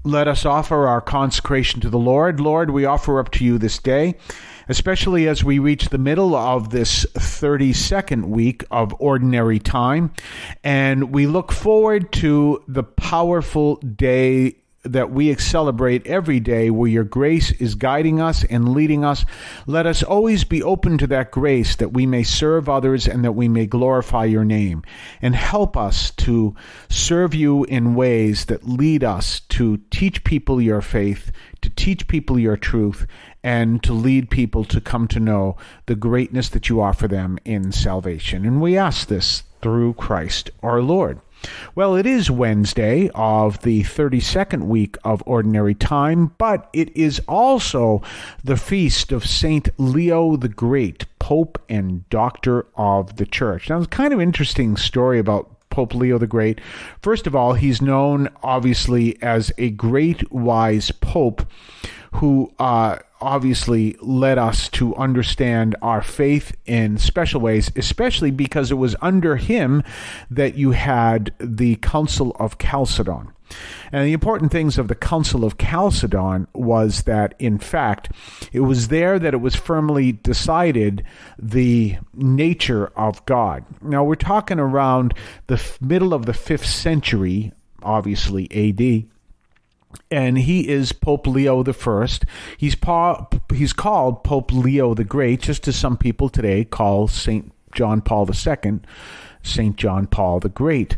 Let us offer our consecration to the Lord. Lord, we offer up to you this day, especially as we reach the middle of this 32nd week of ordinary time, and we look forward to the powerful day that we celebrate every day where your grace is guiding us and leading us. Let us always be open to that grace that we may serve others and that we may glorify your name. And help us to serve you in ways that lead us to teach people your faith, to teach people your truth, and to lead people to come to know the greatness that you offer them in salvation. And we ask this through Christ our Lord. Well, it is Wednesday of the 32nd week of Ordinary Time, but it is also the feast of Saint Leo the Great, Pope and Doctor of the Church. Now, it's kind of interesting story about Pope Leo the Great. First of all, he's known, obviously, as a great, wise pope who obviously led us to understand our faith in special ways, especially because it was under him that you had the Council of Chalcedon. And the important things of the Council of Chalcedon was that, in fact, it was there that it was firmly decided the nature of God. Now, we're talking around the middle of the 5th century, obviously AD, and he is Pope Leo the First. He's called Pope Leo the Great, just as some people today call St. John Paul II, St. John Paul the Great.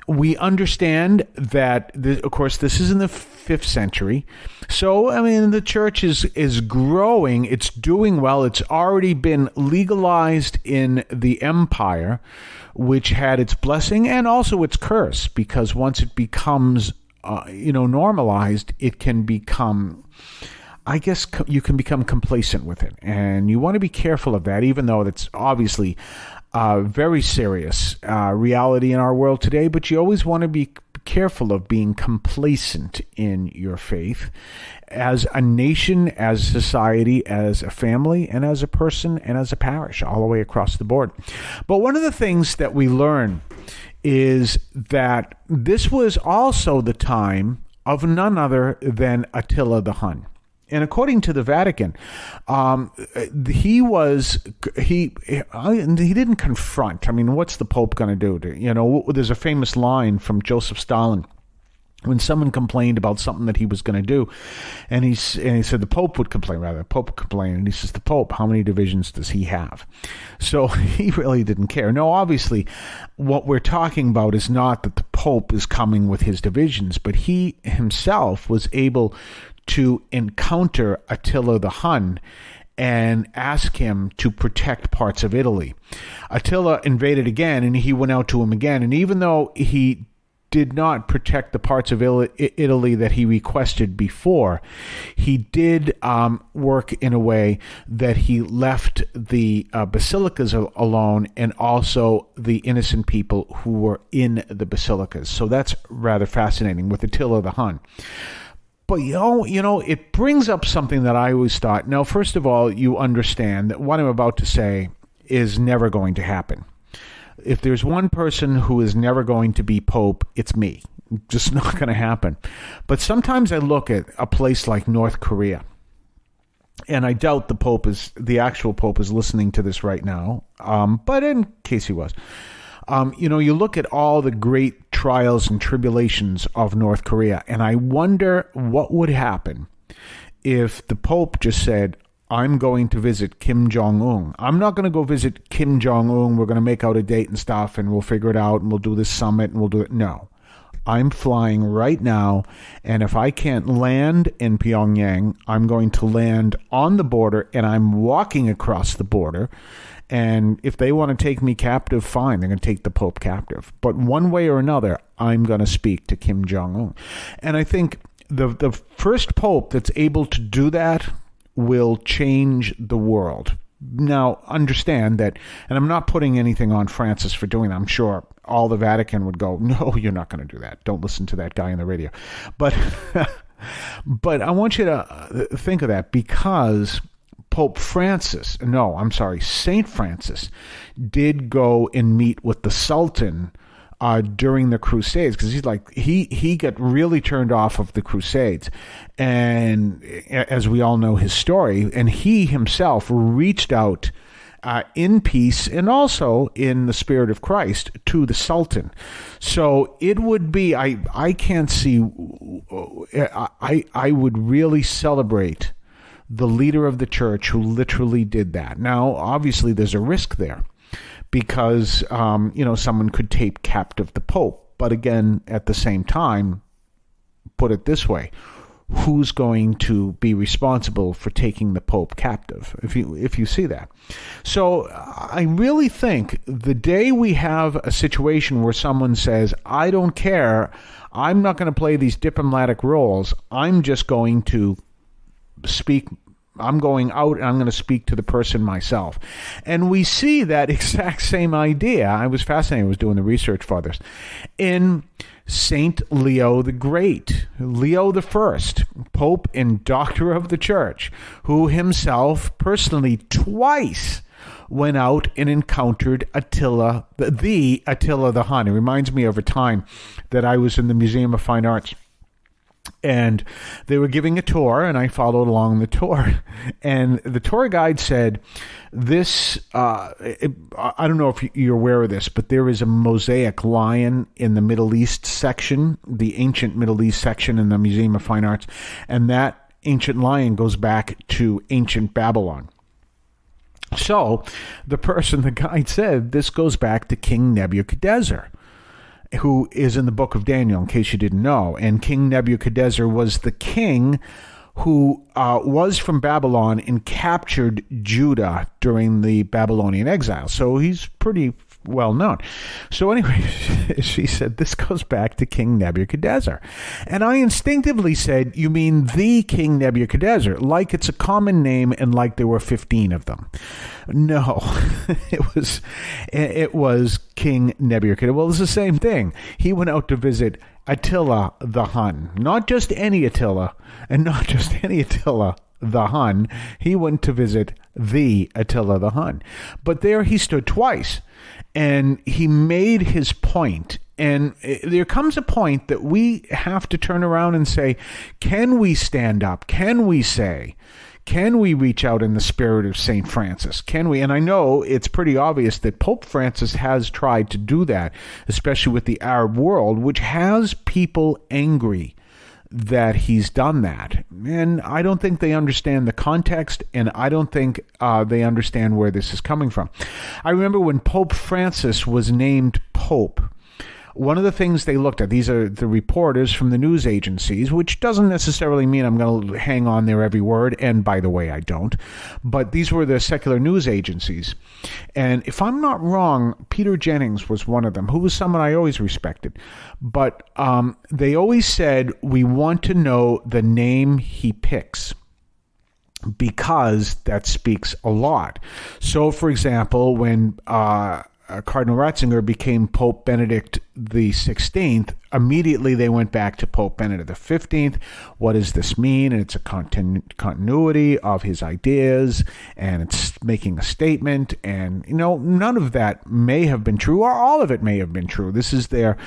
We understand that, of course, this is in the 5th century. So, I mean, the church is growing. It's doing well. It's already been legalized in the empire, which had its blessing and also its curse, because once it becomes normalized, it can become, I guess you can become complacent with it. And you want to be careful of that, even though it's obviously very serious reality in our world today. But you always want to be careful of being complacent in your faith as a nation, as a society, as a family, and as a person, and as a parish, all the way across the board. But one of the things that we learn is that this was also the time of none other than Attila the Hun. And according to the Vatican, he didn't confront. I mean, what's the Pope going to do? There's a famous line from Joseph Stalin when someone complained about something that he was going to do, and he said the Pope would complain, and he says, the Pope, how many divisions does he have? So he really didn't care. No, obviously, what we're talking about is not that the Pope is coming with his divisions, but he himself was able to encounter Attila the Hun and ask him to protect parts of Italy. Attila invaded again, and he went out to him again, and even though he did not protect the parts of Italy that he requested before, he did work in a way that he left the basilicas alone, and also the innocent people who were in the basilicas. So that's rather fascinating with Attila the Hun. But, it brings up something that I always thought. Now, first of all, you understand that what I'm about to say is never going to happen. If there's one person who is never going to be Pope, it's me. Just not going to happen. But sometimes I look at a place like North Korea, and I doubt the actual Pope is listening to this right now. But in case he was, you look at all the great trials and tribulations of North Korea, and I wonder what would happen if the Pope just said, I'm going to visit Kim Jong-un. I'm not going to go visit Kim Jong-un. We're going to make out a date and stuff, and we'll figure it out, and we'll do this summit, and we'll do it. No. I'm flying right now, and if I can't land in Pyongyang, I'm going to land on the border, and I'm walking across the border. And if they want to take me captive, fine. They're going to take the Pope captive. But one way or another, I'm going to speak to Kim Jong-un. And I think the first Pope that's able to do that will change the world. Now, understand that, and I'm not putting anything on Francis for doing that. I'm sure all the Vatican would go, no, you're not going to do that. Don't listen to that guy on the radio. But I want you to think of that, because Saint Francis did go and meet with the Sultan during the Crusades, because he got really turned off of the Crusades, and as we all know his story, and he himself reached out in peace and also in the spirit of Christ to the Sultan. So it would be, I can't see, I would really celebrate the leader of the church who literally did that. Now, obviously, there's a risk there because, someone could take captive the Pope. But again, at the same time, put it this way, who's going to be responsible for taking the Pope captive, if you see that? So I really think the day we have a situation where someone says, I don't care, I'm not going to play these diplomatic roles, I'm just going to speak, I'm going out and I'm going to speak to the person myself. And we see that exact same idea. I was fascinated, I was doing the research for this, in Saint Leo the Great, Leo the First, Pope and Doctor of the Church, who himself personally twice went out and encountered Attila, the Attila the Hun. It reminds me of a time that I was in the Museum of Fine Arts, and they were giving a tour, and I followed along the tour. And the tour guide said, I don't know if you're aware of this, but there is a mosaic lion in the Middle East section, the ancient Middle East section in the Museum of Fine Arts. And that ancient lion goes back to ancient Babylon. So the guide said, this goes back to King Nebuchadnezzar, who is in the book of Daniel, in case you didn't know. And King Nebuchadnezzar was the king who was from Babylon and captured Judah during the Babylonian exile. So he's pretty well known. So anyway, she said, this goes back to King Nebuchadnezzar. And I instinctively said, you mean the King Nebuchadnezzar, like it's a common name and like there were 15 of them. No, it was King Nebuchadnezzar. Well, it's the same thing. He went out to visit Attila the Hun, not just any Attila, and not just any Attila the Hun. He went to visit the Attila the Hun. But there he stood twice, and he made his point. And there comes a point that we have to turn around and say, can we stand up? Can we say, can we reach out in the spirit of St. Francis? Can we? And I know it's pretty obvious that Pope Francis has tried to do that, especially with the Arab world, which has people angry that he's done that. And I don't think they understand the context, and I don't think they understand where this is coming from. I remember when Pope Francis was named Pope, one of the things they looked at, these are the reporters from the news agencies, which doesn't necessarily mean I'm going to hang on their every word, and by the way, I don't, but these were the secular news agencies. And if I'm not wrong, Peter Jennings was one of them, who was someone I always respected. But they always said, we want to know the name he picks, because that speaks a lot. So, for example, when Cardinal Ratzinger became Pope Benedict the 16th, immediately they went back to Pope Benedict the 15th. What does this mean? And it's a continuity of his ideas, and it's making a statement. And, none of that may have been true, or all of it may have been true. This is their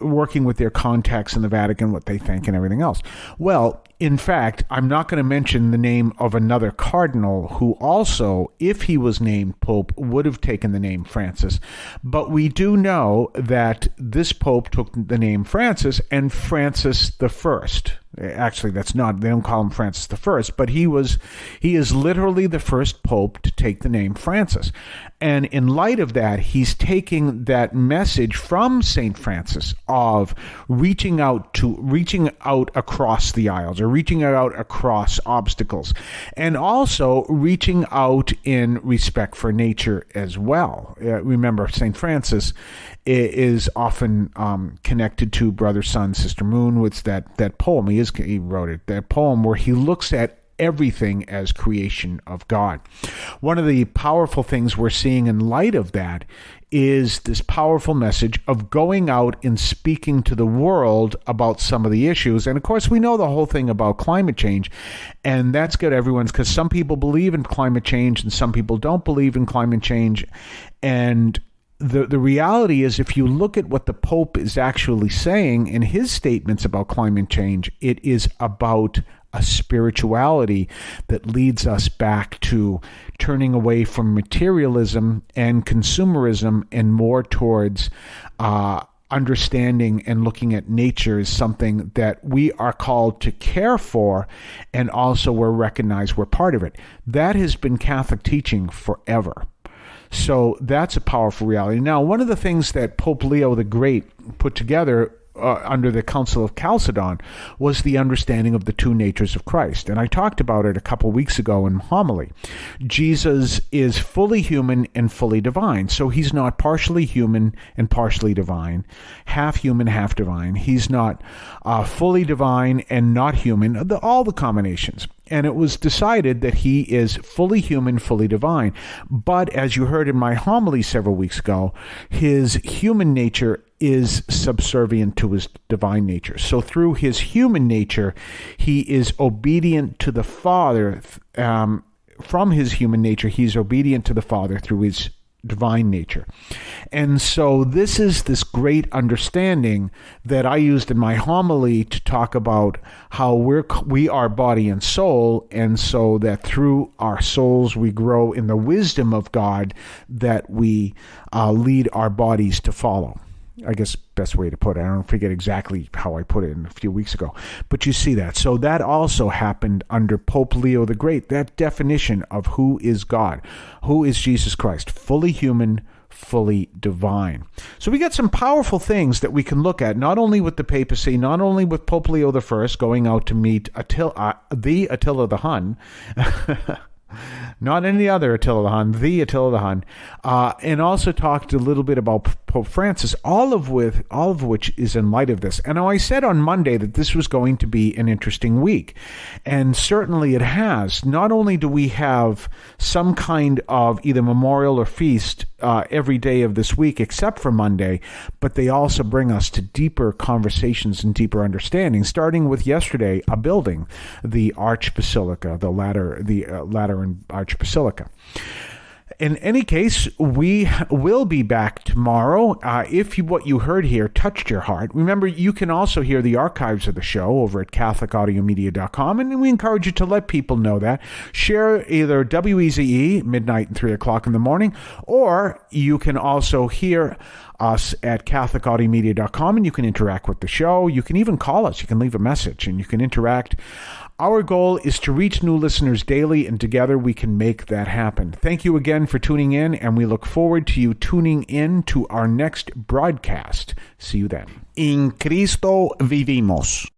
working with their contacts in the Vatican, what they think and everything else. Well, in fact, I'm not going to mention the name of another cardinal who also, if he was named Pope, would have taken the name Francis. But we do know that this Pope took the name Francis, and Francis the First. Actually, they don't call him Francis the First, but he is literally the first Pope to take the name Francis. And in light of that, he's taking that message from St. Francis of reaching out across the aisles, or reaching out across obstacles, and also reaching out in respect for nature as well. Remember, St. Francis is often connected to Brother Sun, Sister Moon, with that poem. He wrote it, that poem where he looks at everything as creation of God. One of the powerful things we're seeing in light of that is this powerful message of going out and speaking to the world about some of the issues. And of course, we know the whole thing about climate change, and that's good, everyone's, because some people believe in climate change and some people don't believe in climate change. And the reality is, if you look at what the Pope is actually saying in his statements about climate change, it is about a spirituality that leads us back to turning away from materialism and consumerism and more towards understanding and looking at nature as something that we are called to care for, and also we're recognized we're part of it. That has been Catholic teaching forever. So that's a powerful reality. Now, one of the things that Pope Leo the Great put together under the Council of Chalcedon was the understanding of the two natures of Christ. And I talked about it a couple weeks ago in homily. Jesus is fully human and fully divine. So he's not partially human and partially divine, half human, half divine. He's not fully divine and not human, all the combinations. And it was decided that he is fully human, fully divine. But as you heard in my homily several weeks ago, his human nature is subservient to his divine nature. So through his human nature, he is obedient to the Father. From his human nature, he's obedient to the Father through his divine nature. And so this is this great understanding that I used in my homily to talk about how we are body and soul, and so that through our souls we grow in the wisdom of God that we lead our bodies to follow. I guess best way to put it. I don't forget exactly how I put it a few weeks ago. But you see that. So that also happened under Pope Leo the Great. That definition of who is God, who is Jesus Christ, fully human, fully divine. So we got some powerful things that we can look at, not only with the papacy, not only with Pope Leo I going out to meet Attila the Hun, not any other Attila the Hun, the Attila the Hun, and also talked a little bit about Pope Francis, all of which is in light of this. And now I said on Monday that this was going to be an interesting week, and certainly it has. Not only do we have some kind of either memorial or feast every day of this week except for Monday, but they also bring us to deeper conversations and deeper understanding, starting with yesterday, a building, the Archbasilica, the Lateran Archbasilica. In any case, we will be back tomorrow. If what you heard here touched your heart, remember, you can also hear the archives of the show over at CatholicAudiomedia.com, and we encourage you to let people know that. Share either WEZE, midnight and 3 o'clock in the morning, or you can also hear us at CatholicAudiomedia.com, and you can interact with the show. You can even call us. You can leave a message, and you can interact. Our goal is to reach new listeners daily, and together we can make that happen. Thank you again for tuning in, and we look forward to you tuning in to our next broadcast. See you then. In Cristo vivimos.